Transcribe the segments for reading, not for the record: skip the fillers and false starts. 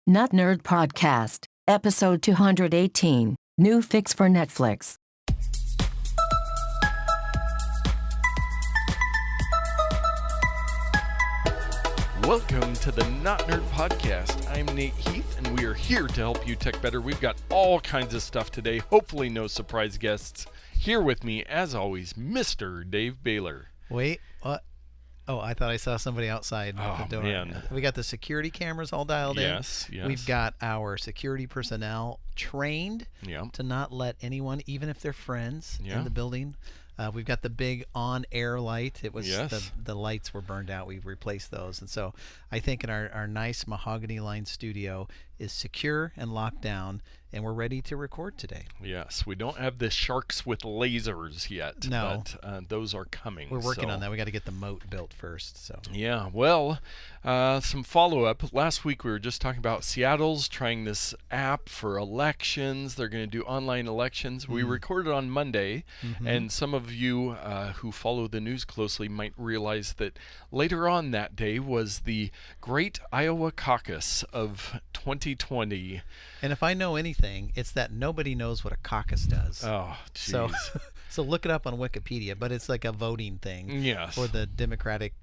Notnerd Podcast, Episode 218, New Fix for Netflix. Welcome to the Notnerd Podcast. I'm Nate Heath, and we are here to help you tech better. We've got all kinds of stuff today, hopefully no surprise guests. Here with me, as always, Mr. Dave Baylor. Wait, what? Oh, I thought I saw somebody outside the door. Man. We got the security cameras all dialed in. Yes. We've got our security personnel trained to not let anyone, even if they're friends, in the building. We've got the big on-air light. It was the lights were burned out. We've replaced those. And so I think in our nice mahogany-lined studio is secure and locked down, and we're ready to record today. Yes, we don't have the sharks with lasers yet. No. But those are coming. We're working on that. We got to get the moat built first. So. Yeah, well, some follow-up. Last week we were just talking about Seattle's trying this app for elections. They're going to do online elections. We recorded on Monday, and some of you who follow the news closely might realize that later on that day was the Great Iowa Caucus of 2020. And if I know anything, it's that nobody knows what a caucus does. Oh, jeez. So look it up on Wikipedia, but it's like a voting thing for the Democratic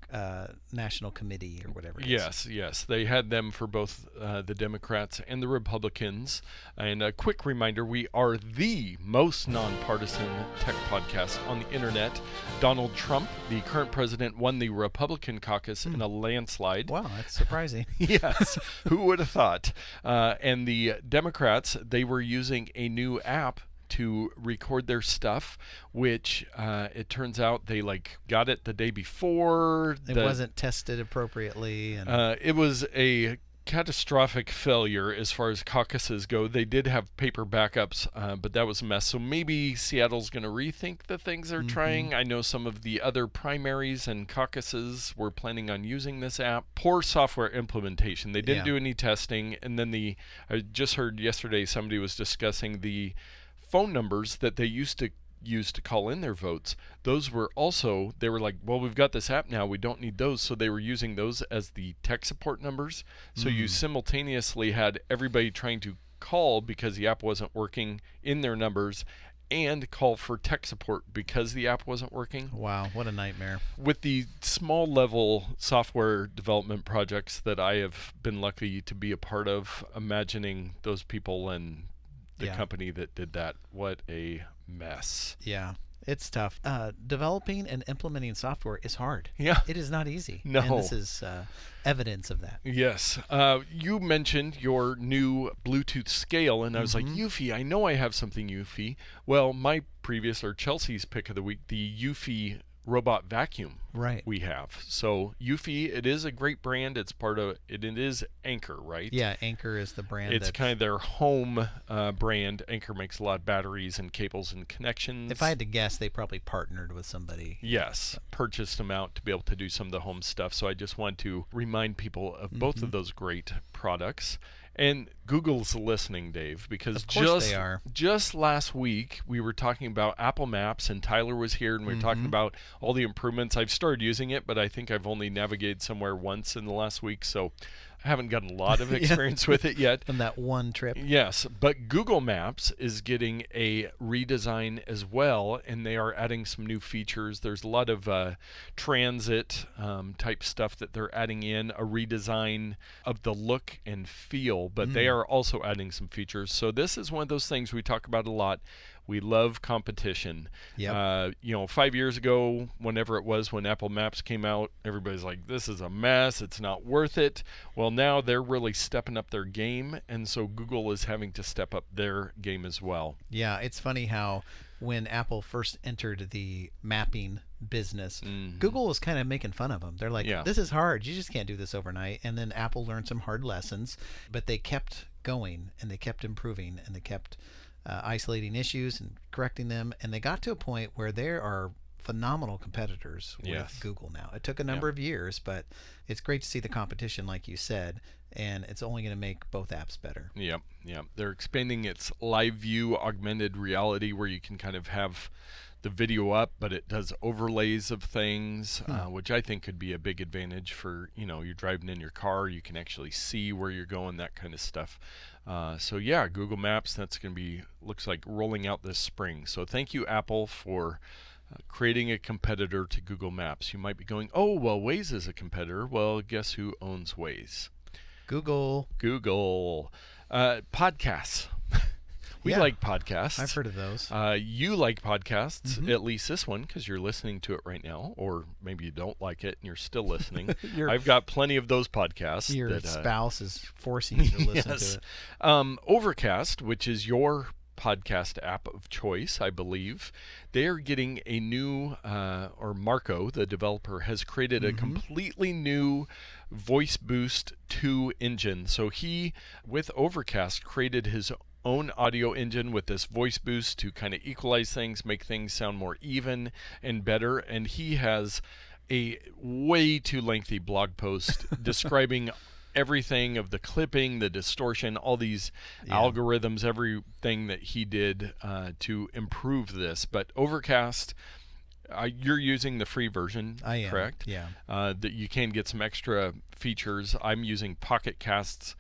National Committee or whatever it is. Yes. They had them for both the Democrats and the Republicans. And a quick reminder, we are the most nonpartisan tech podcast on the internet. Donald Trump, the current president, won the Republican caucus in a landslide. Wow, that's surprising. Yes, who would have thought? And the Democrats, they were using a new app to record their stuff, which it turns out they got it the day before. It wasn't tested appropriately. And it was a catastrophic failure as far as caucuses go. They did have paper backups, but that was a mess. So maybe Seattle's going to rethink the things they're trying. I know some of the other primaries and caucuses were planning on using this app. Poor software implementation. They didn't do any testing. And then I just heard yesterday somebody was discussing the phone numbers that they used to use to call in their votes. Those were also, they were like, well, we've got this app now, we don't need those. So they were using those as the tech support numbers. So you simultaneously had everybody trying to call because the app wasn't working in their numbers, and call for tech support because the app wasn't working. Wow, what a nightmare. With the small level software development projects that I have been lucky to be a part of, imagining those people and the company that did that, what a mess. Yeah, it's tough. Developing and implementing software is hard. Yeah. It is not easy. No. And this is evidence of that. Yes. You mentioned your new Bluetooth scale, and I was like, Eufy, I know I have something Eufy. Well, my previous, or Chelsea's pick of the week, the Eufy robot vacuum we have. So Eufy, it is a great brand. It's part of it is Anker, right? Yeah, Anker is the brand. It's kind of their home brand. Anker makes a lot of batteries and cables and connections. If I had to guess, they probably partnered with somebody. Yes, purchased them out to be able to do some of the home stuff. So I just want to remind people of both of those great products. And Google's listening, Dave, because of course they are. Just last week we were talking about Apple Maps, and Tyler was here, and we were talking about all the improvements. I've started using it, but I think I've only navigated somewhere once in the last week, so I haven't gotten a lot of experience with it yet. On that one trip. Yes, but Google Maps is getting a redesign as well, and they are adding some new features. There's a lot of transit type stuff that they're adding in, a redesign of the look and feel, but they are also adding some features. So this is one of those things we talk about a lot. We love competition. Yep. 5 years ago, whenever it was when Apple Maps came out, everybody's like, this is a mess. It's not worth it. Well, now they're really stepping up their game, and so Google is having to step up their game as well. Yeah, it's funny how when Apple first entered the mapping business, Google was kind of making fun of them. They're like, this is hard. You just can't do this overnight. And then Apple learned some hard lessons, but they kept going, and they kept improving, and they kept isolating issues and correcting them, and they got to a point where there are phenomenal competitors with Google now. It took a number of years, but it's great to see the competition, like you said, and it's only going to make both apps better. Yep. They're expanding its live view augmented reality, where you can kind of have the video up, but it does overlays of things, which I think could be a big advantage for, you're driving in your car, you can actually see where you're going, that kind of stuff. So yeah, Google Maps, that's going to be, looks like rolling out this spring. So thank you, Apple, for creating a competitor to Google Maps. You might be going, oh, well, Waze is a competitor. Well, guess who owns Waze? Google. Podcasts. We like podcasts. I've heard of those. You like podcasts, at least this one, because you're listening to it right now, or maybe you don't like it and you're still listening. I've got plenty of those podcasts. Your spouse is forcing you to listen to it. Overcast, which is your podcast app of choice, I believe, they are getting a new, or Marco, the developer, has created a completely new Voice Boost 2 engine. So he, with Overcast, created his own audio engine with this voice boost to kind of equalize things, make things sound more even and better. And he has a way too lengthy blog post describing everything of the clipping, the distortion, all these algorithms, everything that he did to improve this. But Overcast, you're using the free version, I am, correct? Yeah. That you can get some extra features. I'm using Pocket Casts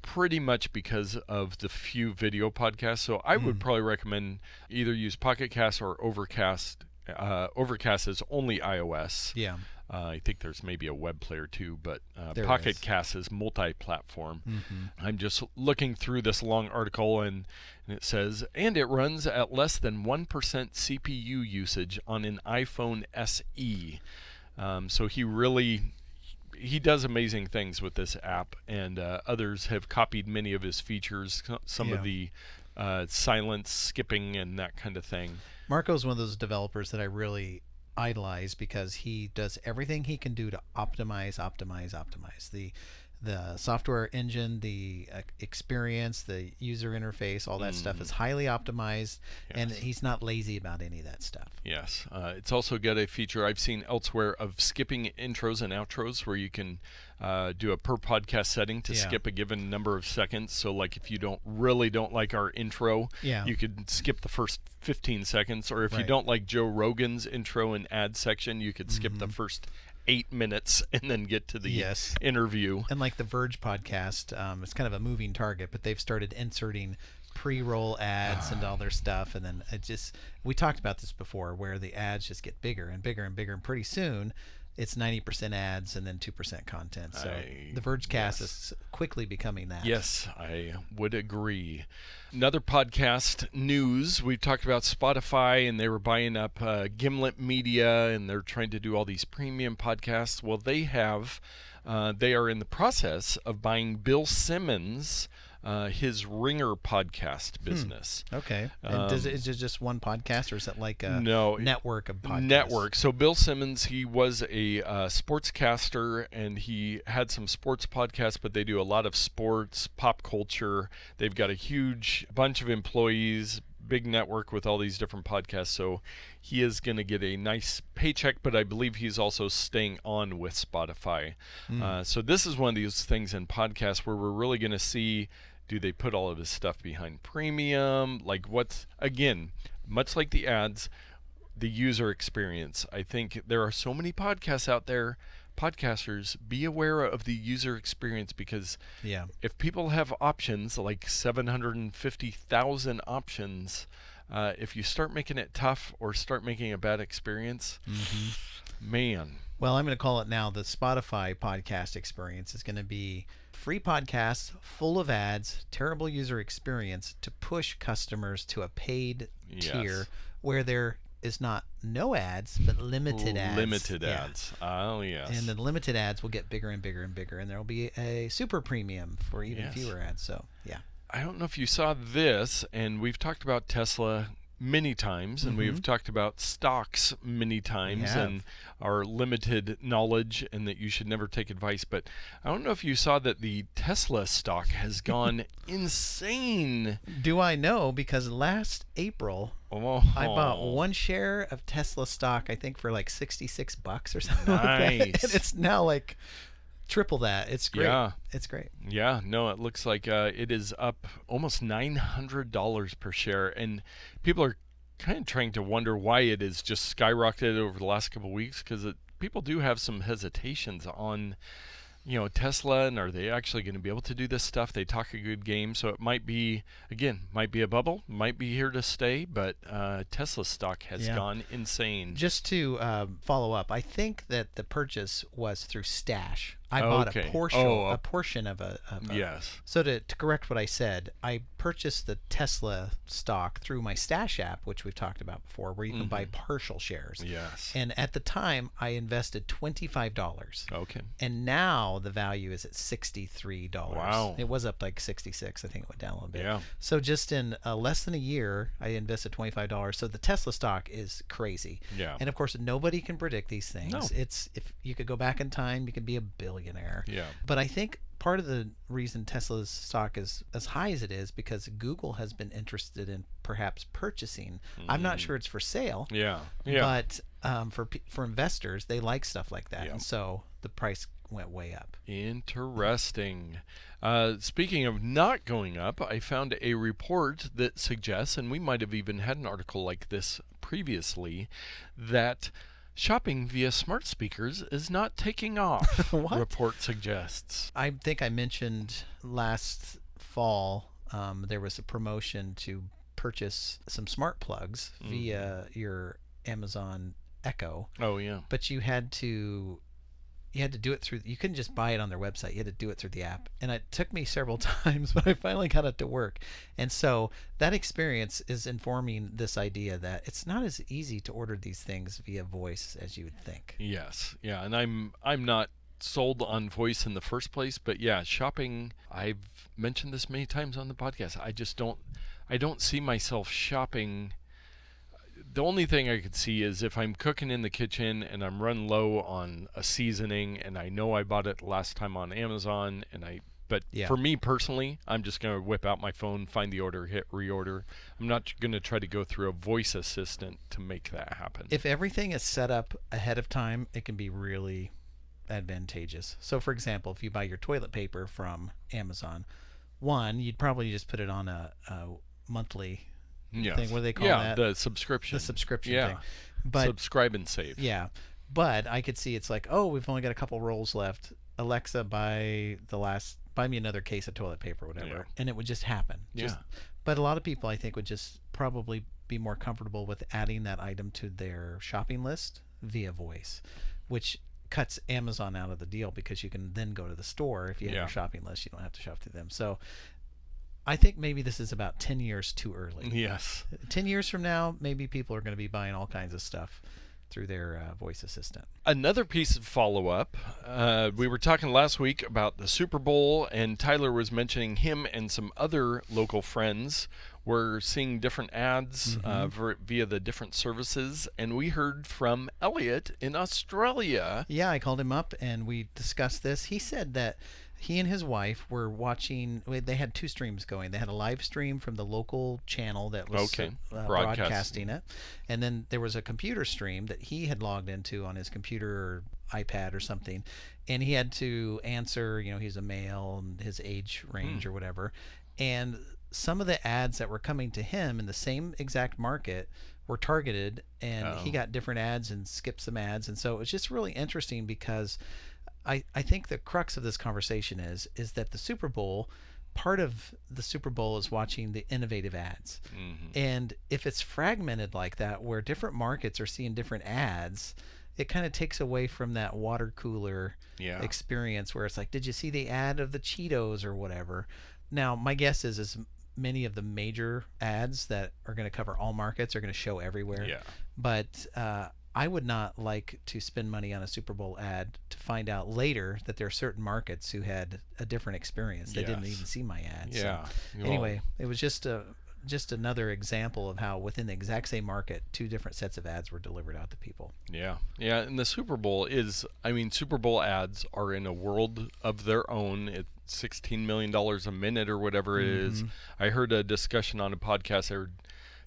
pretty much because of the few video podcasts. So I would probably recommend either use Pocket Cast or Overcast. Overcast is only iOS. Yeah. I think there's maybe a web player too, but Pocket Cast is multi-platform. I'm just looking through this long article, and it says, and it runs at less than 1% CPU usage on an iPhone SE. So he does amazing things with this app, and others have copied many of his features, some of the silence, skipping, and that kind of thing. Marco's one of those developers that I really idolize because he does everything he can do to optimize the software engine, the experience, the user interface, all that stuff is highly optimized, and he's not lazy about any of that stuff. Yes. It's also got a feature I've seen elsewhere of skipping intros and outros, where you can do a per podcast setting to skip a given number of seconds. So like if you really don't like our intro, you could skip the first 15 seconds, or if you don't like Joe Rogan's intro and ad section, you could skip the first 8 minutes and then get to the interview. And like the Verge podcast, it's kind of a moving target, but they've started inserting pre-roll ads and all their stuff, and then we talked about this before, where the ads just get bigger and bigger and bigger, and pretty soon it's 90% ads and then 2% content. So the Vergecast is quickly becoming that. Yes, I would agree. Another podcast news, we've talked about Spotify, and they were buying up Gimlet Media, and they're trying to do all these premium podcasts. Well, they are in the process of buying Bill Simmons, his Ringer podcast business. Okay. And is it just one podcast, or is it like a network of podcasts? Network. So Bill Simmons, he was a sportscaster, and he had some sports podcasts, but they do a lot of sports, pop culture. They've got a huge bunch of employees, big network with all these different podcasts. So he is going to get a nice paycheck, but I believe he's also staying on with Spotify. So this is one of these things in podcasts where we're really going to see, do they put all of his stuff behind premium? Like again, much like the ads, the user experience. I think there are so many podcasts out there. Podcasters, be aware of the user experience, because if people have options, like 750,000 options, if you start making it tough or start making a bad experience, man. Well, I'm going to call it now the Spotify podcast experience. Is going to be free podcasts full of ads, terrible user experience to push customers to a paid tier where there is not no ads, but limited ads. Limited ads. Oh, yes. And the limited ads will get bigger and bigger and bigger, and there will be a super premium for even fewer ads. So, I don't know if you saw this, and we've talked about Tesla many times, and we've talked about stocks many times, and our limited knowledge, and that you should never take advice. But I don't know if you saw that the Tesla stock has gone insane. Do I know? Because last April, I bought one share of Tesla stock, I think for like $66 or something like that. And it's now like triple that. It's great. Yeah. It's great. Yeah, no, it looks like it is up almost $900 per share, and people are kind of trying to wonder why it has just skyrocketed over the last couple of weeks, because people do have some hesitations on, Tesla, and are they actually going to be able to do this stuff? They talk a good game, so it might be a bubble, might be here to stay, but Tesla stock has gone insane. Just to follow up, I think that the purchase was through Stash. I bought a portion of a yes. So to correct what I said, I purchased the Tesla stock through my Stash app, which we've talked about before, where you can buy partial shares. Yes. And at the time, I invested $25. Okay. And now the value is at $63. Wow. It was up like 66. I think it went down a little bit. Yeah. So just in less than a year, I invested $25. So the Tesla stock is crazy. Yeah. And of course, nobody can predict these things. No. If you could go back in time, you could be a billionaire. Yeah. But I think part of the reason Tesla's stock is as high as it is because Google has been interested in perhaps purchasing. I'm not sure it's for sale. Yeah. But for investors, they like stuff like that, Yeah. and so the price went way up. Interesting. Speaking of not going up, I found a report that suggests, and we might have even had an article like this previously, that shopping via smart speakers is not taking off. What? Report suggests. I think I mentioned last fall there was a promotion to purchase some smart plugs via your Amazon Echo. Oh yeah. But you had to do it through, you couldn't just buy it on their website. You had to do it through the app. And it took me several times, but I finally got it to work. And so that experience is informing this idea that it's not as easy to order these things via voice as you would think. Yes. Yeah. And I'm not sold on voice in the first place, but yeah, shopping, I've mentioned this many times on the podcast. I don't see myself shopping. The only thing I could see is if I'm cooking in the kitchen and I'm run low on a seasoning and I know I bought it last time on Amazon for me personally, I'm just going to whip out my phone, find the order, hit reorder. I'm not going to try to go through a voice assistant to make that happen. If everything is set up ahead of time, it can be really advantageous. So for example, if you buy your toilet paper from Amazon, you'd probably just put it on a monthly thing. What do they call that? The subscription. The subscription thing. But subscribe and save. Yeah. But I could see it's like, we've only got a couple rolls left. Alexa, buy me another case of toilet paper or whatever. Yeah. And it would just happen. But a lot of people, I think, would just probably be more comfortable with adding that item to their shopping list via voice, which cuts Amazon out of the deal because you can then go to the store. If you have your shopping list, you don't have to shop through them. So I think maybe this is about 10 years too early. Yes. 10 years from now, maybe people are going to be buying all kinds of stuff through their voice assistant. Another piece of follow-up, we were talking last week about the Super Bowl, and Tyler was mentioning him and some other local friends were seeing different ads via the different services, and we heard from Elliot in Australia. Yeah, I called him up and we discussed this. He said that he and his wife were watching, they had two streams going. They had a live stream from the local channel that was broadcasting it. And then there was a computer stream that he had logged into on his computer or iPad or something. And he had to answer, he's a male and his age range or whatever. And some of the ads that were coming to him in the same exact market were targeted, and he got different ads and skipped some ads. And so it was just really interesting because I think the crux of this conversation is that the Super Bowl, part of the Super Bowl is watching the innovative ads. And if it's fragmented like that, where different markets are seeing different ads, it kind of takes away from that water cooler experience where it's like, did you see the ad of the Cheetos or whatever? Now, my guess is many of the major ads that are going to cover all markets are going to show everywhere. Yeah. But I would not like to spend money on a Super Bowl ad to find out later that there are certain markets who had a different experience. They didn't even see my ads. Yeah. So, anyway, it was just another example of how within the exact same market, two different sets of ads were delivered out to people. Yeah. And the Super Bowl Super Bowl ads are in a world of their own. It's $16 million a minute or whatever it is. I heard a discussion on a podcast. They were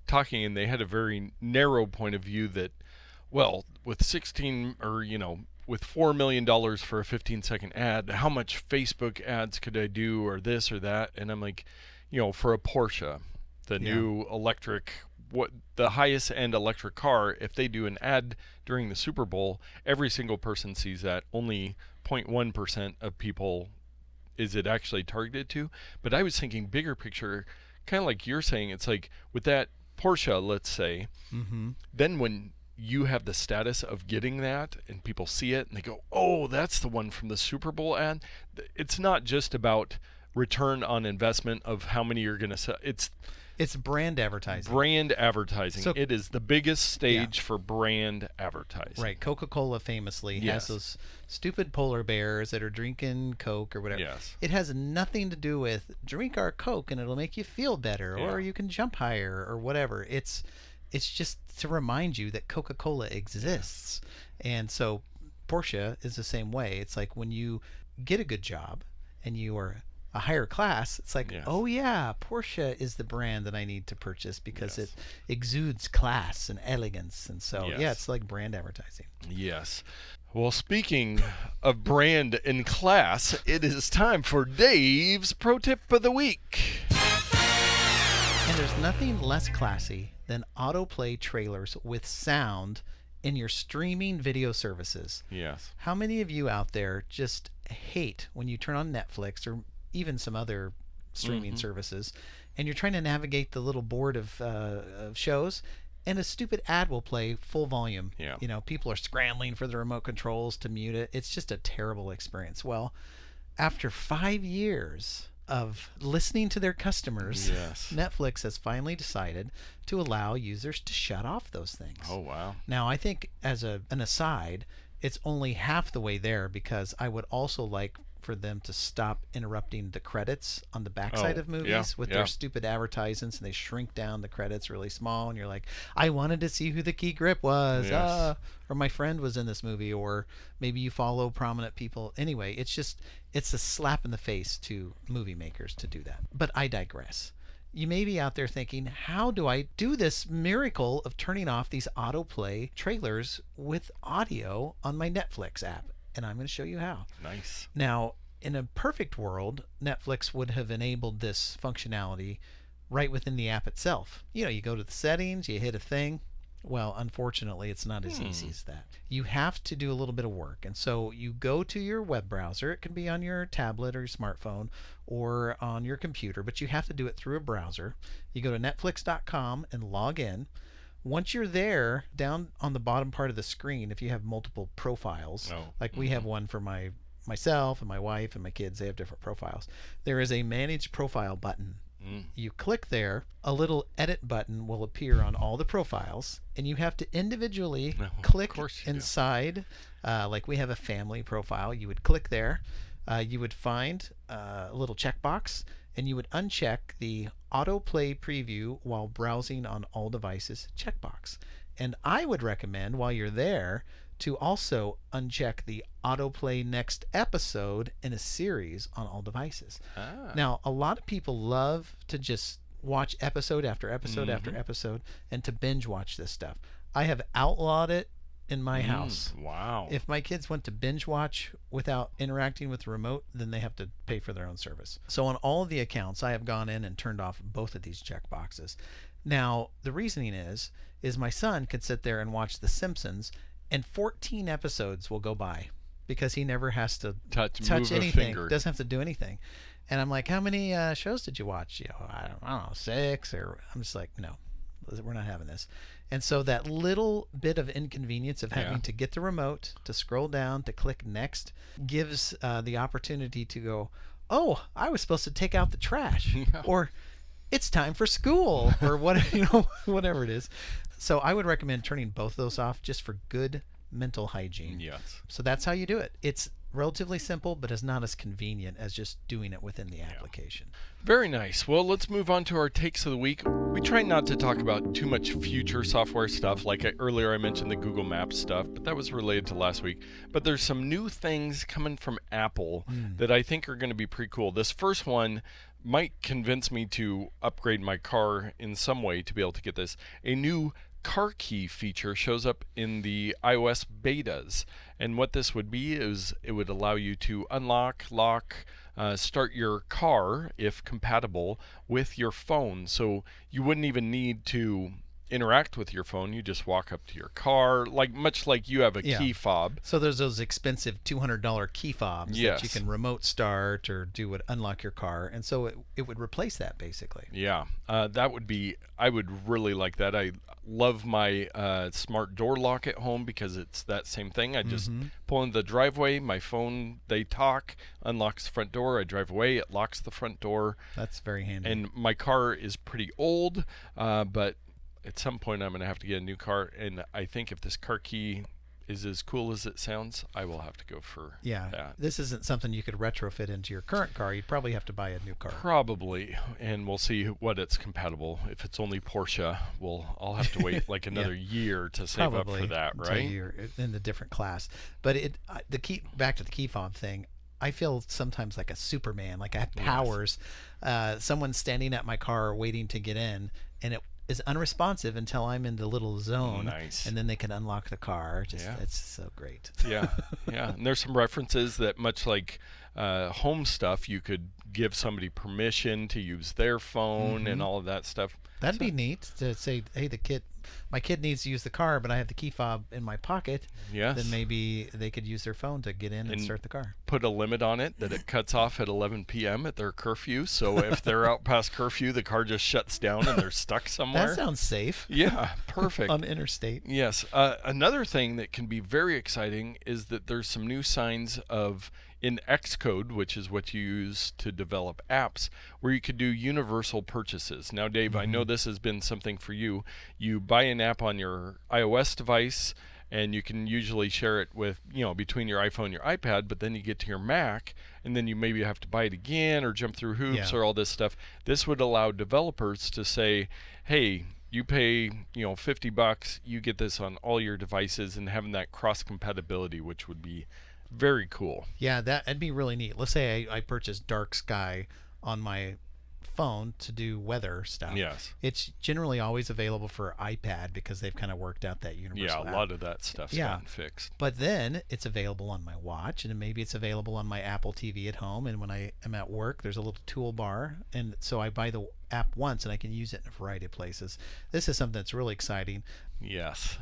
talking, and they had a very narrow point of view that, well, with with $4 million for a 15-second ad, how much Facebook ads could I do or this or that? And I'm like, for a Porsche, the new electric what the highest end electric car, if they do an ad during the Super Bowl, every single person sees that. Only 0.1% of people is it actually targeted to. But I was thinking bigger picture, kind of like you're saying. It's like with that Porsche, let's say, then when you have the status of getting that and people see it and they go, oh, that's the one from the Super Bowl ad. It's not just about return on investment of how many you're going to sell. It's brand advertising. Brand advertising. So, it is the biggest stage yeah. for brand advertising. Right. Coca-Cola famously has those stupid polar bears that are drinking Coke or whatever. Yes. It has nothing to do with drink our Coke and it'll make you feel better or you can jump higher or whatever. It's just to remind you that Coca-Cola exists. And so Porsche is the same way. It's like when you get a good job and you are a higher class, it's like, oh yeah, Porsche is the brand that I need to purchase because it exudes class and elegance. And so, it's like brand advertising. Yes. Well, speaking of brand and class, it is time for Dave's Pro Tip of the Week. And there's nothing less classy than autoplay trailers with sound in your streaming video services. Yes. How many of you out there just hate when you turn on Netflix or even some other streaming services and you're trying to navigate the little board of shows and a stupid ad will play full volume? You know, people are scrambling for the remote controls to mute it. It's just a terrible experience. Well, after 5 years of listening to their customers, Netflix has finally decided to allow users to shut off those things. Oh, wow. Now, I think as an aside, it's only half the way there because I would also like for them to stop interrupting the credits on the backside of movies with their stupid advertisements, and they shrink down the credits really small and you're like, I wanted to see who the key grip was, or my friend was in this movie, or maybe you follow prominent people. Anyway, it's a slap in the face to movie makers to do that. But I digress. You may be out there thinking, how do I do this miracle of turning off these autoplay trailers with audio on my Netflix app? And I'm going to show you how. Nice. Now, in a perfect world, Netflix would have enabled this functionality right within the app itself. You know, you go to the settings, you hit a thing. Well, unfortunately, it's not as easy as that. You have to do a little bit of work. And so you go to your web browser. It can be on your tablet or your smartphone or on your computer, but you have to do it through a browser. You go to netflix.com and log in. Once you're there, down on the bottom part of the screen, if you have multiple profiles, like we have one for myself and my wife and my kids, they have different profiles. There is a Manage Profile button. You click there, a little edit button will appear on all the profiles, and you have to individually click inside. Like we have a family profile, you would click there. You would find a little checkbox, and you would uncheck the autoplay preview while browsing on all devices checkbox. And I would recommend while you're there to also uncheck the autoplay next episode in a series on all devices. Now, a lot of people love to just watch episode after episode after episode and to binge watch this stuff. I have outlawed it in my house. Wow. If my kids want to binge watch without interacting with the remote, then they have to pay for their own service. So on all of the accounts, I have gone in and turned off both of these check boxes. Now, the reasoning is my son could sit there and watch The Simpsons, and 14 episodes will go by because he never has to touch anything. Doesn't have to do anything. And I'm like, how many shows did you watch? You know, I don't know, 6 or I'm just like, no, we're not having this. And so that little bit of inconvenience of having to get the remote, to scroll down, to click next, gives the opportunity to go, oh, I was supposed to take out the trash, or it's time for school, or whatever it is. So I would recommend turning both of those off just for good mental hygiene. Yes. So that's how you do it. It's relatively simple, but it's not as convenient as just doing it within the application. Very nice. Well, let's move on to our takes of the week. We try not to talk about too much future software stuff. Like earlier I mentioned the Google Maps stuff, but that was related to last week. But there's some new things coming from Apple that I think are going to be pretty cool. This first one might convince me to upgrade my car in some way to be able to get this. A new car key feature shows up in the iOS betas, and what this would be is it would allow you to unlock, lock, start your car if compatible with your phone, so you wouldn't even need to interact with your phone. You just walk up to your car, much like you have a key fob. So there's those expensive $200 key fobs yes. that you can remote start or unlock your car, and so it would replace that basically. Yeah, that would be. I would really like that. I love my smart door lock at home because it's that same thing. I just pull in the driveway, my phone, they talk, unlocks the front door. I drive away, it locks the front door. That's very handy. And my car is pretty old, but at some point I'm going to have to get a new car, and I think if this car key is as cool as it sounds, I will have to go for that. This isn't something you could retrofit into your current car. You'd probably have to buy a new car. Probably, and we'll see what it's compatible. If it's only Porsche, I'll have to wait another year to save up for that, right? You're in the different class. But back to the key fob thing, I feel sometimes like a Superman, like I have powers. Someone's standing at my car waiting to get in, and it is unresponsive until I'm in the little zone. Nice. And then they can unlock the car. It's so great. Yeah. And there's some references that, much like home stuff, you could give somebody permission to use their phone and all of that stuff. That'd be neat to say, hey, my kid needs to use the car, but I have the key fob in my pocket. Yes. Then maybe they could use their phone to get in and start the car. Put a limit on it that it cuts off at 11 p.m. at their curfew. So if they're out past curfew, the car just shuts down and they're stuck somewhere. That sounds safe. Yeah, perfect. On interstate. Yes. Another thing that can be very exciting is that there's some new signs in Xcode, which is what you use to develop apps, where you could do universal purchases. Now, Dave, I know this has been something for you. You buy an app on your iOS device, and you can usually share it with, between your iPhone and your iPad, but then you get to your Mac, and then you maybe have to buy it again or jump through hoops or all this stuff. This would allow developers to say, hey, you pay, $50, you get this on all your devices, and having that cross compatibility, which would be very cool. Yeah, that'd be really neat. Let's say I purchased Dark Sky on my phone to do weather stuff. Yes. It's generally always available for iPad because they've kind of worked out that universal app. Lot of that stuff's gotten fixed. But then it's available on my watch, and maybe it's available on my Apple TV at home, and when I am at work, there's a little toolbar, and so I buy the app once and I can use it in a variety of places. This is something that's really exciting. Yes.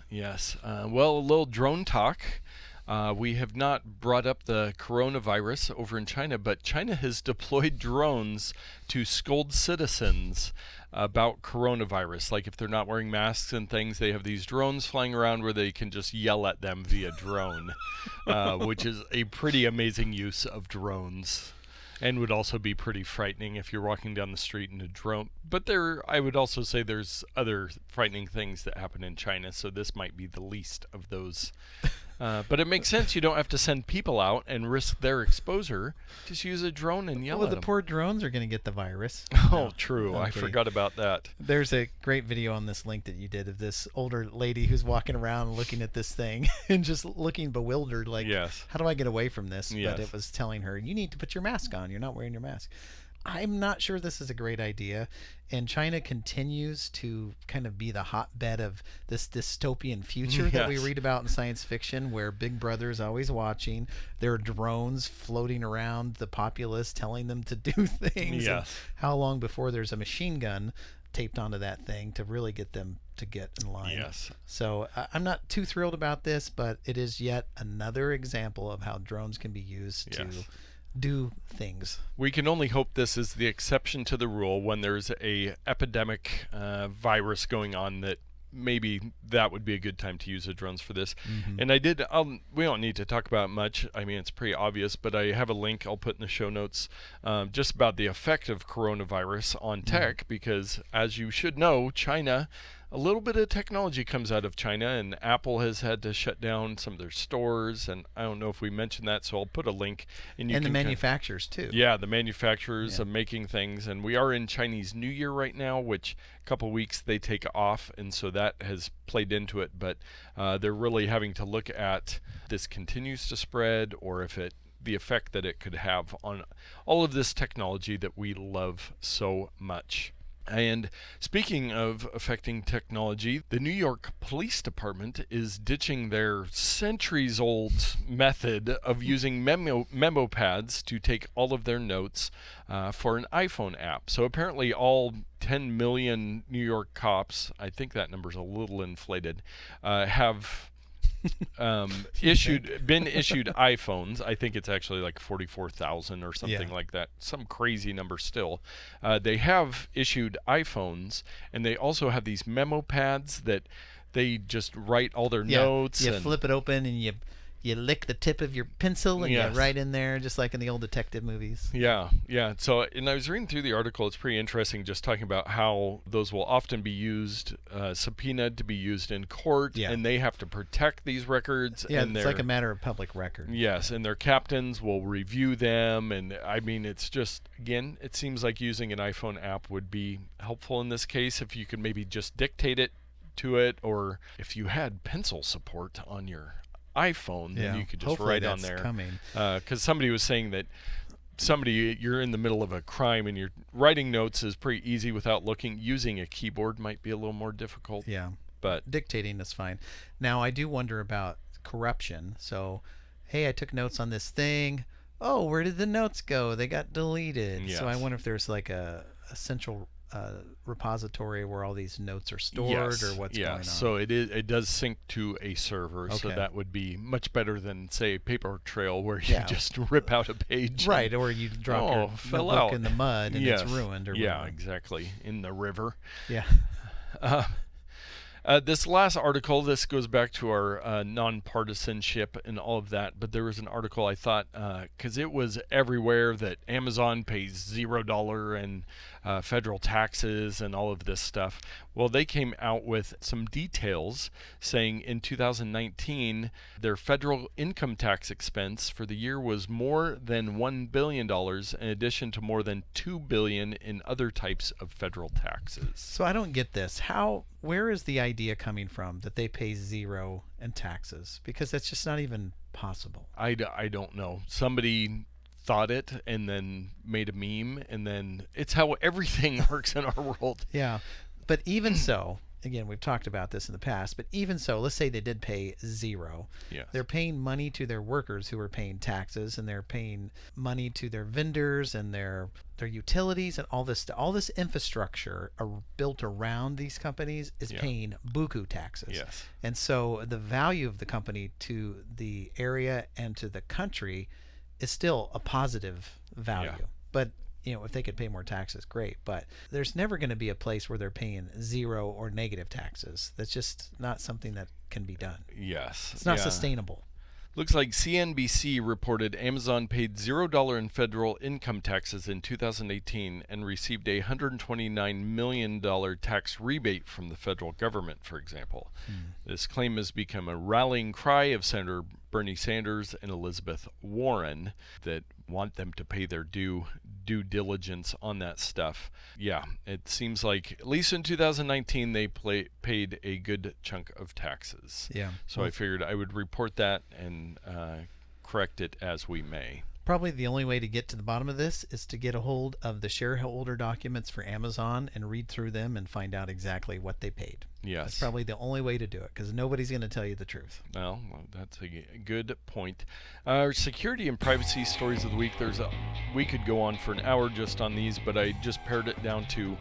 Well, a little drone talk. We have not brought up the coronavirus over in China, but China has deployed drones to scold citizens about coronavirus. Like if they're not wearing masks and things, they have these drones flying around where they can just yell at them via drone, which is a pretty amazing use of drones. And would also be pretty frightening if you're walking down the street in a drone. But I would also say there's other frightening things that happen in China, so this might be the least of those. But it makes sense. You don't have to send people out and risk their exposure. Just use a drone and yell at them. Well, the poor drones are going to get the virus. Oh, true. I forgot about that. There's a great video on this link that you did of this older lady who's walking around looking at this thing and just looking bewildered, like, how do I get away from this? Yes. But it was telling her, you need to put your mask on. You're not wearing your mask. I'm not sure this is a great idea, and China continues to kind of be the hotbed of this dystopian future that we read about in science fiction, where Big Brother is always watching. There are drones floating around the populace telling them to do things. Yes. How long before there's a machine gun taped onto that thing to really get them to get in line? Yes. So I'm not too thrilled about this, but it is yet another example of how drones can be used to do things. We can only hope this is the exception to the rule when there's a epidemic virus going on, that maybe that would be a good time to use the drones for this. And we don't need to talk about it much. I mean, it's pretty obvious, but I have a link I'll put in the show notes just about the effect of coronavirus on tech, because as you should know, China, a little bit of technology comes out of China, and Apple has had to shut down some of their stores, and I don't know if we mentioned that, so I'll put a link. And the manufacturers too. Yeah, the manufacturers of making things, and we are in Chinese New Year right now, which a couple weeks they take off, and so that has played into it, but they're really having to look at this continues to spread, or if the effect that it could have on all of this technology that we love so much. And speaking of affecting technology, the New York Police Department is ditching their centuries-old method of using memo pads to take all of their notes for an iPhone app. So apparently all 10 million New York cops, I think that number's a little inflated, have been issued iPhones. I think it's actually like 44,000 or something like that. Some crazy number still. They have issued iPhones, and they also have these memo pads that they just write all their notes. You flip it open and you lick the tip of your pencil and you write in there, just like in the old detective movies. Yeah. So, and I was reading through the article. It's pretty interesting, just talking about how those will often be used, subpoenaed to be used in court, and they have to protect these records. Yeah, and it's like a matter of public record. Yes, and their captains will review them. And I mean, it's just, again, it seems like using an iPhone app would be helpful in this case if you could maybe just dictate it to it, or if you had pencil support on your iPhone, then you could just hopefully write on there. Because somebody was saying that you're in the middle of a crime and you're writing notes is pretty easy without looking. Using a keyboard might be a little more difficult. Yeah, but dictating is fine. Now I do wonder about corruption. So, hey, I took notes on this thing. Oh, where did the notes go? They got deleted. Yes. So I wonder if there's like a central repository where all these notes are stored, or what's going on. So it does sync to a server, so that would be much better than, say, a paper trail where you just rip out a page. Right, or you drop your notebook in the mud and it's ruined. Or whatever. Exactly, in the river. Yeah. This last article, this goes back to our nonpartisanship and all of that, but there was an article I thought, because it was everywhere, that Amazon pays $0 in federal taxes and all of this stuff. Well, they came out with some details saying in 2019, their federal income tax expense for the year was more than $1 billion, in addition to more than $2 billion in other types of federal taxes. So I don't get this. Where is the idea coming from that they pay $0 in taxes? Because that's just not even possible. I don't know. Somebody thought it and then made a meme, and then it's how everything works in our world. Yeah. But even so, again, we've talked about this in the past, but even so, let's say they did pay $0. Yes. They're paying money to their workers who are paying taxes, and they're paying money to their vendors and their utilities, and all this infrastructure built around these companies is paying buku taxes. Yes. And so the value of the company to the area and to the country is still a positive value. Yeah. But if they could pay more taxes, great. But there's never going to be a place where they're paying $0 or negative taxes. That's just not something that can be done. Yes. It's not sustainable. Looks like CNBC reported Amazon paid $0 in federal income taxes in 2018 and received a $129 million tax rebate from the federal government, for example. This claim has become a rallying cry of Senator Bernie Sanders and Elizabeth Warren that want them to pay their due diligence on that stuff. Yeah, it seems like at least in 2019 they paid a good chunk of taxes. Yeah. So I figured I would report that and correct it as we may. Probably the only way to get to the bottom of this is to get a hold of the shareholder documents for Amazon and read through them and find out exactly what they paid. Yes. That's probably the only way to do it, because nobody's going to tell you the truth. Well, that's a good point. Our security and privacy stories of the week. We could go on for an hour just on these, but I just pared it down to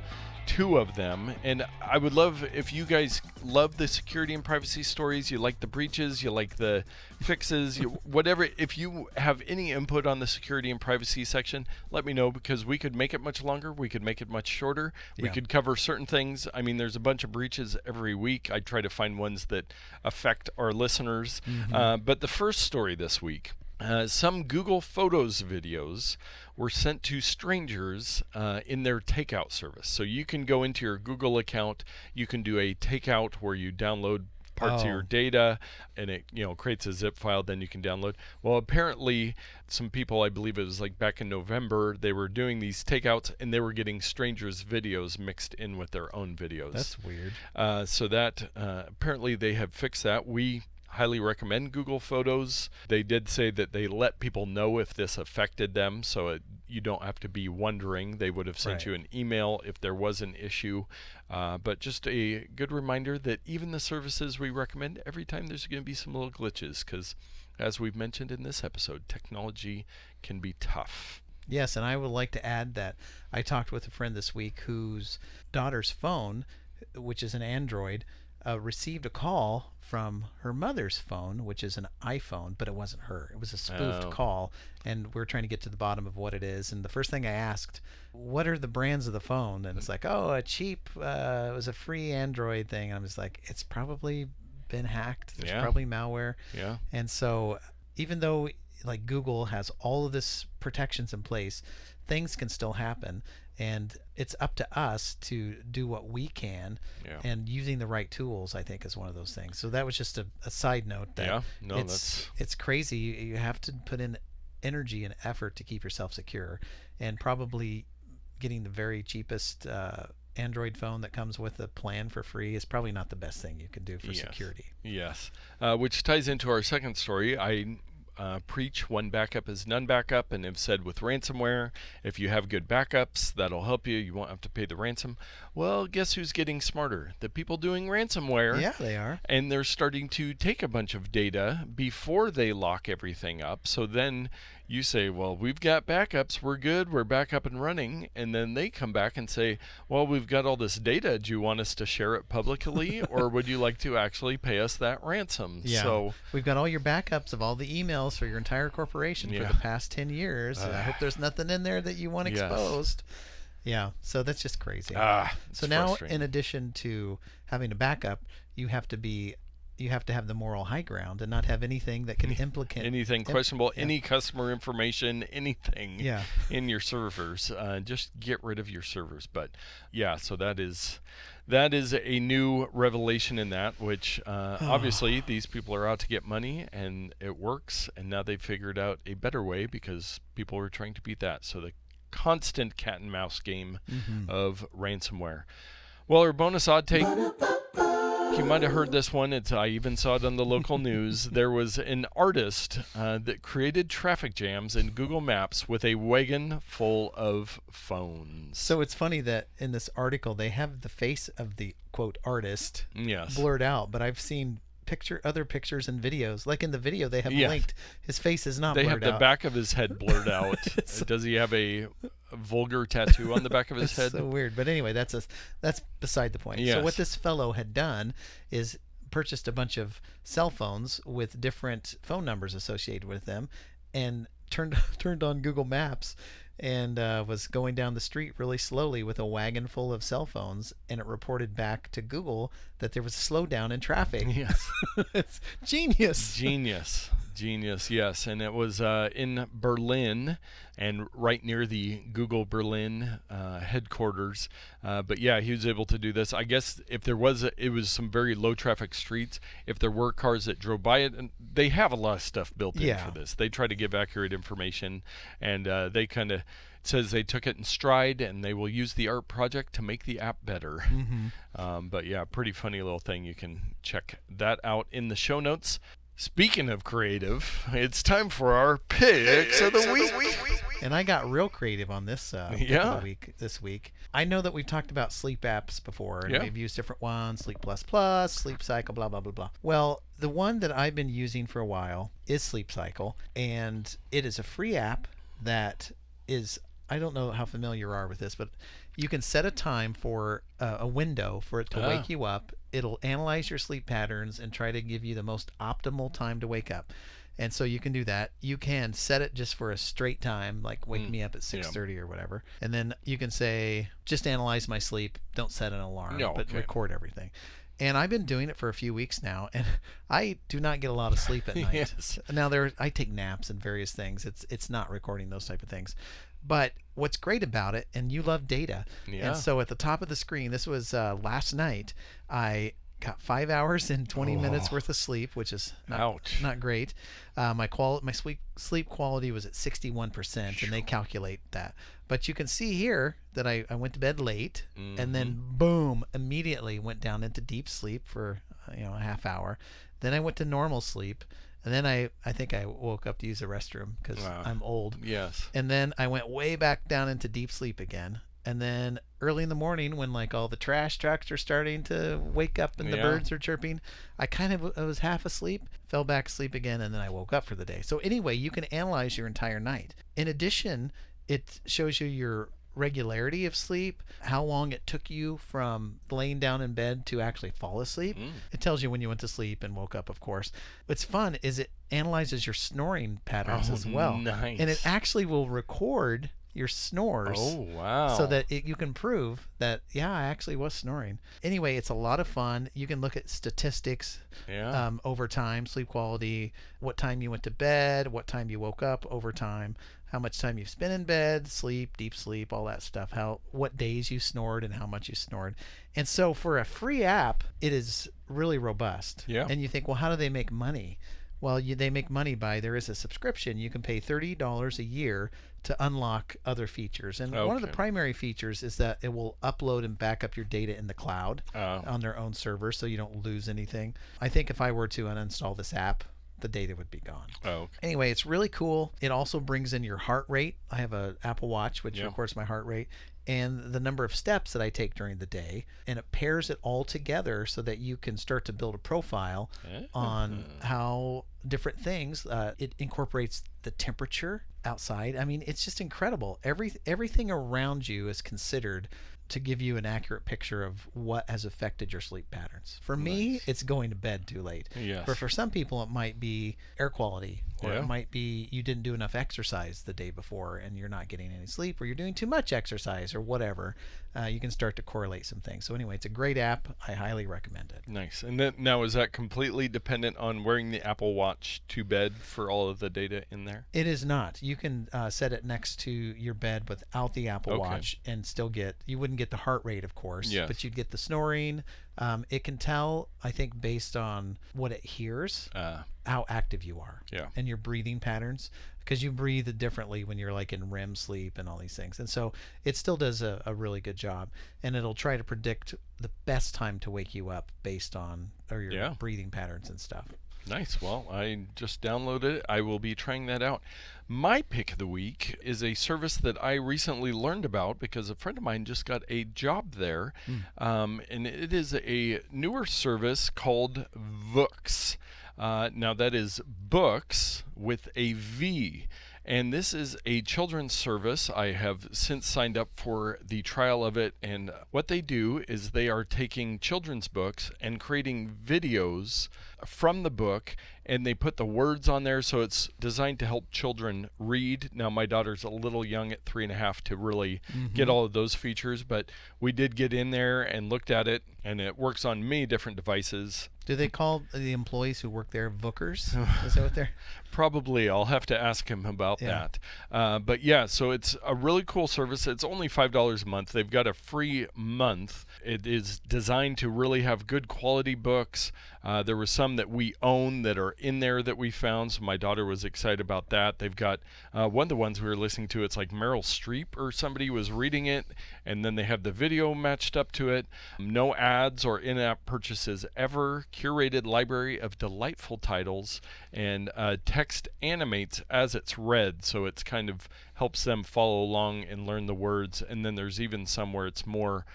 2 of them, and I would love if you guys love the security and privacy stories, you like the breaches, you like the fixes, whatever. If you have any input on the security and privacy section, let me know, because we could make it much longer, we could make it much shorter, we could cover certain things. I mean, there's a bunch of breaches every week. I try to find ones that affect our listeners. But the first story this week, some Google Photos videos were sent to strangers in their takeout service. So you can go into your Google account, you can do a takeout where you download parts of your data, and it creates a zip file, then you can download. Well, apparently some people, I believe it was like back in November, they were doing these takeouts and they were getting strangers' videos mixed in with their own videos. That's weird. So that apparently they have fixed that. We highly recommend Google Photos. They did say that they let people know if this affected them, so you don't have to be wondering. They would have sent you an email if there was an issue. But just a good reminder that even the services we recommend, every time there's going to be some little glitches, because as we've mentioned in this episode, technology can be tough. Yes, and I would like to add that I talked with a friend this week whose daughter's phone, which is an Android, received a call from her mother's phone, which is an iPhone, but it wasn't her. It was a spoofed call, and we're trying to get to the bottom of what it is. And the first thing I asked, what are the brands of the phone? And it's like, oh, a cheap, it was a free Android thing. And I was like, it's probably been hacked. There's probably malware. Yeah. And so even though like Google has all of this protections in place, things can still happen. And it's up to us to do what we can, and using the right tools, I think, is one of those things. So that was just a side note that it's crazy. You have to put in energy and effort to keep yourself secure, and probably getting the very cheapest Android phone that comes with a plan for free is probably not the best thing you can do for security. Yes, which ties into our second story. I preach one backup is none backup, and have said with ransomware, if you have good backups, that'll help you. You won't have to pay the ransom. Well, guess who's getting smarter? The people doing ransomware. Yeah, they are. And they're starting to take a bunch of data before they lock everything up. So then you say, well, we've got backups, we're good, we're back up and running. And then they come back and say, well, we've got all this data. Do you want us to share it publicly, or would you like to actually pay us that ransom? Yeah. So we've got all your backups of all the emails for your entire corporation for the past 10 years. I hope there's nothing in there that you want exposed. Yeah, so that's just crazy. So now, in addition to having a backup, you have to have the moral high ground and not have anything that can implicate anything questionable, any customer information, anything in your servers. Just get rid of your servers. But so that is a new revelation in that, which obviously these people are out to get money, and it works. And now they've figured out a better way because people were trying to beat that. So the constant cat and mouse game of ransomware. Well, our bonus odd take. You might have heard this one. I even saw it on the local news. There was an artist that created traffic jams in Google Maps with a wagon full of phones. So it's funny that in this article they have the face of the quote artist blurred out, but I've seen other pictures and videos. Like in the video they have linked, his face is not blurred out. They have the back of his head blurred out. Does he have a vulgar tattoo on the back of his head? So weird. But anyway, that's beside the point. So what this fellow had done is purchased a bunch of cell phones with different phone numbers associated with them, and turned on Google Maps and was going down the street really slowly with a wagon full of cell phones, and it reported back to Google that there was a slowdown in traffic. Yes. It's genius. Genius, yes. And it was in Berlin, and right near the Google Berlin headquarters. But yeah, he was able to do this. I guess if it was some very low traffic streets. If there were cars that drove by it, and they have a lot of stuff built in for this. They try to give accurate information, and they kind of says they took it in stride, and they will use the art project to make the app better. But yeah, pretty funny little thing. You can check that out in the show notes. Speaking of creative, it's time for our picks of the week. And I got real creative on this this week. I know that we've talked about sleep apps before, and we've used different ones, Sleep Plus, Sleep Cycle, blah, blah, blah, blah. Well, the one that I've been using for a while is Sleep Cycle, and it is a free app that is, I don't know how familiar you are with this, but you can set a time for a window for it to wake you up. It'll analyze your sleep patterns and try to give you the most optimal time to wake up. And so you can do that. You can set it just for a straight time, like wake me up at 6:30 or whatever. And then you can say, just analyze my sleep. Don't set an alarm, but record everything. And I've been doing it for a few weeks now, and I do not get a lot of sleep at night. Now I take naps and various things. It's not recording those type of things. But what's great about it, and you love data, and so at the top of the screen, this was last night, I got 5 hours and 20 minutes worth of sleep, which is not great. My sleep quality was at 61%, and they calculate that. But you can see here that I went to bed late, and then boom, immediately went down into deep sleep for a half hour. Then I went to normal sleep, And then I think I woke up to use the restroom because I'm old. Yes. And then I went way back down into deep sleep again. And then early in the morning, when like all the trash trucks are starting to wake up and the birds are chirping, I was half asleep, fell back asleep again, and then I woke up for the day. So anyway, you can analyze your entire night. In addition, it shows you your regularity of sleep, how long it took you from laying down in bed to actually fall asleep. It tells you when you went to sleep and woke up, of course. What's fun is it analyzes your snoring patterns as well. Nice. And it actually will record your snores. Oh, wow. So that you can prove that, yeah, I actually was snoring. Anyway, it's a lot of fun. You can look at statistics over time, sleep quality, what time you went to bed, what time you woke up over time, how much time you've spent in bed, sleep, deep sleep, all that stuff, what days you snored and how much you snored. And so for a free app, it is really robust. Yeah. And you think, well, how do they make money? Well, they make money there is a subscription. You can pay $30 a year to unlock other features. And one of the primary features is that it will upload and back up your data in the cloud on their own server so you don't lose anything. I think if I were to uninstall this app, the data would be gone. Anyway, it's really cool. It also brings in your heart rate. I have an Apple Watch, which records my heart rate, and the number of steps that I take during the day, and it pairs it all together so that you can start to build a profile on how different things. It incorporates the temperature outside. I mean, it's just incredible. Everything around you is considered to give you an accurate picture of what has affected your sleep patterns. For me, it's going to bed too late. Yes. But for some people, it might be air quality, or it might be you didn't do enough exercise the day before and you're not getting any sleep, or you're doing too much exercise, or whatever. You can start to correlate some things. So anyway, it's a great app. I highly recommend it. Nice. And then now, is that completely dependent on wearing the Apple Watch to bed for all of the data in there? It is not. You can set it next to your bed without the Apple Watch and still you wouldn't get the heart rate, of course, but you'd get the snoring. It can tell, I think, based on what it hears, how active you are and your breathing patterns, because you breathe differently when you're like in REM sleep and all these things. And so it still does a really good job, and it'll try to predict the best time to wake you up based on your breathing patterns and stuff. Nice. Well, I just downloaded it. I will be trying that out. My pick of the week is a service that I recently learned about because a friend of mine just got a job there. And it is a newer service called Books. Now, that is books with a V. And this is a children's service. I have since signed up for the trial of it. And what they do is they are taking children's books and creating videos from the book, and they put the words on there, so it's designed to help children read. Now, my daughter's a little young at 3.5 to really get all of those features, but we did get in there and looked at it, and it works on many different devices. Do they call the employees who work there bookers? Is that what they're? Probably. I'll have to ask him about that. But yeah, so it's a really cool service. It's only $5 a month. They've got a free month. It is designed to really have good quality books. There were some that we own that are in there that we found, so my daughter was excited about that. They've got one of the ones we were listening to, it's like Meryl Streep or somebody was reading it, and then they have the video matched up to it. No ads or in-app purchases ever. Curated library of delightful titles, and text animates as it's read, so it's kind of helps them follow along and learn the words. And then there's even some where it's more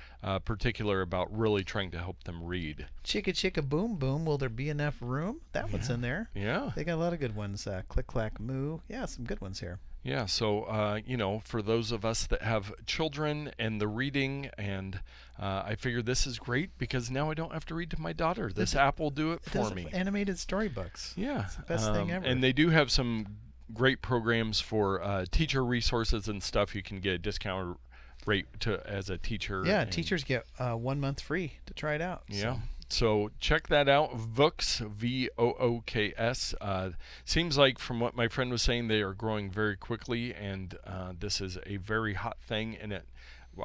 particular about really trying to help them read. Chicka chicka boom boom, will there be enough room? That one's in there. Yeah. They got a lot of good ones. Click clack moo. Yeah, some good ones here. Yeah, so, for those of us that have children and the reading, and I figure this is great because now I don't have to read to my daughter. This app will do it for me. Animated storybooks. Yeah. It's the best thing ever. And they do have some great programs for teacher resources and stuff. You can get a discount rate as a teacher. Yeah, teachers get 1 month free to try it out. Yeah. So check that out. Vooks, Vooks. Seems like from what my friend was saying, they are growing very quickly, and this is a very hot thing. And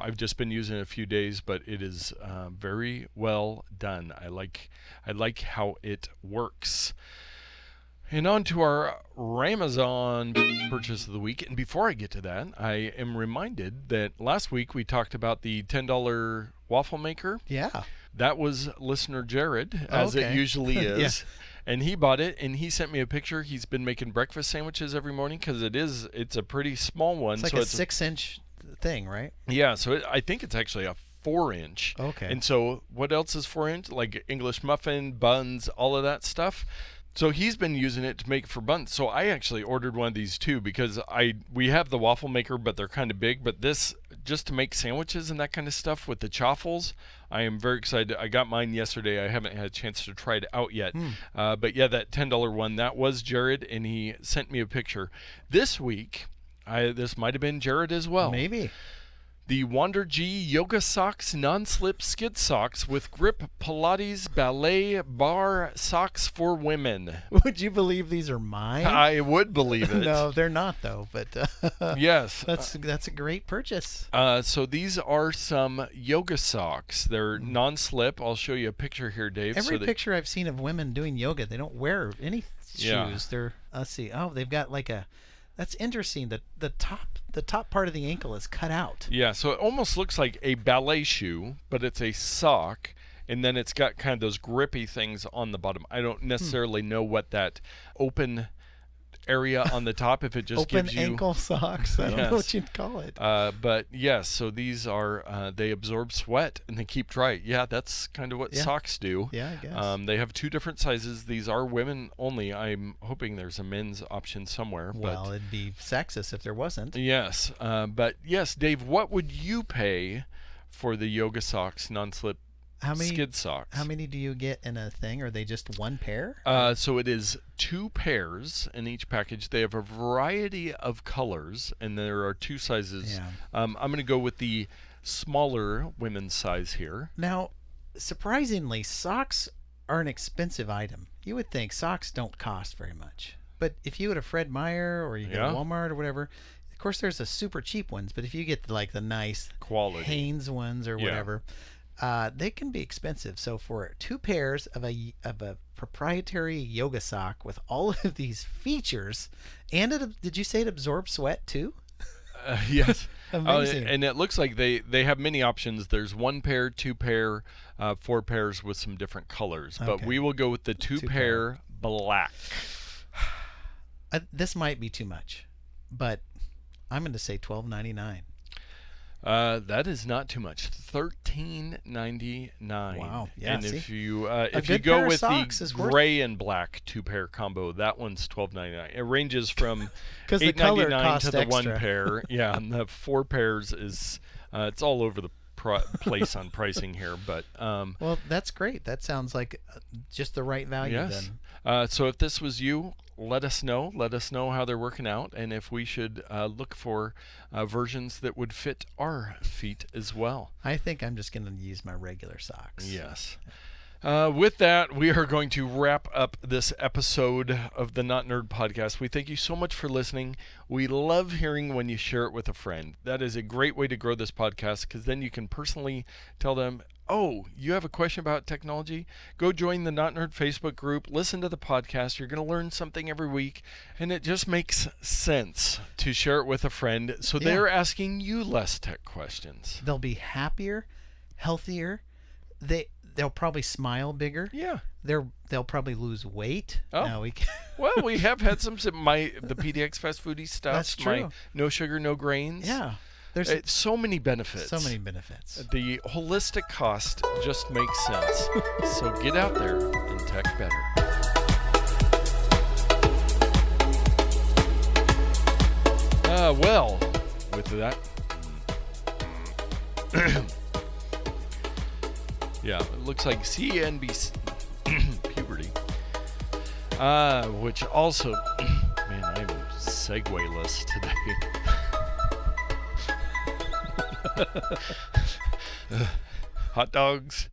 I've just been using it a few days, but it is very well done. I like how it works. And on to our Ramazon purchase of the week. And before I get to that, I am reminded that last week we talked about the $10 waffle maker. Yeah. That was listener Jared, as it usually is. And he bought it, and he sent me a picture. He's been making breakfast sandwiches every morning because it's a pretty small one. It's like a 6-inch thing, right? Yeah, so I think it's actually a 4-inch. Okay. And so what else is 4-inch? Like English muffin, buns, all of that stuff. So he's been using it to make for buns. So I actually ordered one of these too because we have the waffle maker, but they're kind of big. But this, just to make sandwiches and that kind of stuff with the chaffles, I am very excited. I got mine yesterday. I haven't had a chance to try it out yet. But yeah, that $10 one, that was Jared, and he sent me a picture. This week, this might have been Jared as well. Maybe. The Wander G Yoga Socks Non-Slip Skid Socks with Grip Pilates Ballet Bar Socks for Women. Would you believe these are mine? I would believe it. No, they're not though. But yes, that's a great purchase. So these are some yoga socks. They're non-slip. I'll show you a picture here, Dave. Every picture I've seen of women doing yoga, they don't wear any shoes. Yeah. They're let's see. Oh, they've got like a. That's interesting. The top part of the ankle is cut out. Yeah, so it almost looks like a ballet shoe, but it's a sock, and then it's got kind of those grippy things on the bottom. I don't necessarily know what that open area on the top, if it just open gives you ankle socks. I don't know what you'd call it. But yes, so these are they absorb sweat and they keep dry. Yeah, that's kind of what socks do. Yeah, I guess. They have 2 different sizes. These are women only. I'm hoping there's a men's option somewhere. Well, it'd be sexist if there wasn't. Yes, but yes, Dave, what would you pay for the yoga socks non-slip skid socks? How many do you get in a thing? Are they just one pair? So it is 2 pairs in each package. They have a variety of colors, and there are 2 sizes. Yeah. I'm going to go with the smaller women's size here. Now, surprisingly, socks are an expensive item. You would think socks don't cost very much. But if you go to Fred Meyer or you go to Walmart or whatever, of course there's the super cheap ones, but if you get like the nice quality Hanes ones or whatever, they can be expensive. So for 2 pairs of a proprietary yoga sock with all of these features, and did you say it absorbs sweat too? Yes. Amazing. And it looks like they have many options. There's 1 pair, 2 pair, 4 pairs with some different colors. But we will go with the 2 pair black. This might be too much, but I'm going to say $12.99. That is not too much. $13.99. Wow. Yeah. And see? if you go with the gray and black 2-pair combo, that one's $12.99. It ranges from $8.99 to the extra. 1 pair. Yeah, and the 4 pairs is it's all over the place on pricing here, but well, that's great. That sounds like just the right value. Yes. Then. So if this was you, let us know. Let us know how they're working out, and if we should look for versions that would fit our feet as well. I think I'm just going to use my regular socks. Yes. With that, we are going to wrap up this episode of the Notnerd podcast. We thank you so much for listening. We love hearing when you share it with a friend. That is a great way to grow this podcast, because then you can personally tell them, oh, you have a question about technology? Go join the Notnerd Facebook group. Listen to the podcast. You're going to learn something every week, and it just makes sense to share it with a friend, so they're asking you less tech questions. They'll be happier, healthier. They'll probably smile bigger. Yeah. They'll probably lose weight. Oh. Well, we have had the PDX Fast Foodie stuff. That's true. My no sugar, no grains. Yeah. There's so many benefits. So many benefits. The holistic cost just makes sense. So get out there and tech better. Well, with that. Yeah, it looks like CNBC puberty. Which also, man, I'm segue-less today. Hot dogs.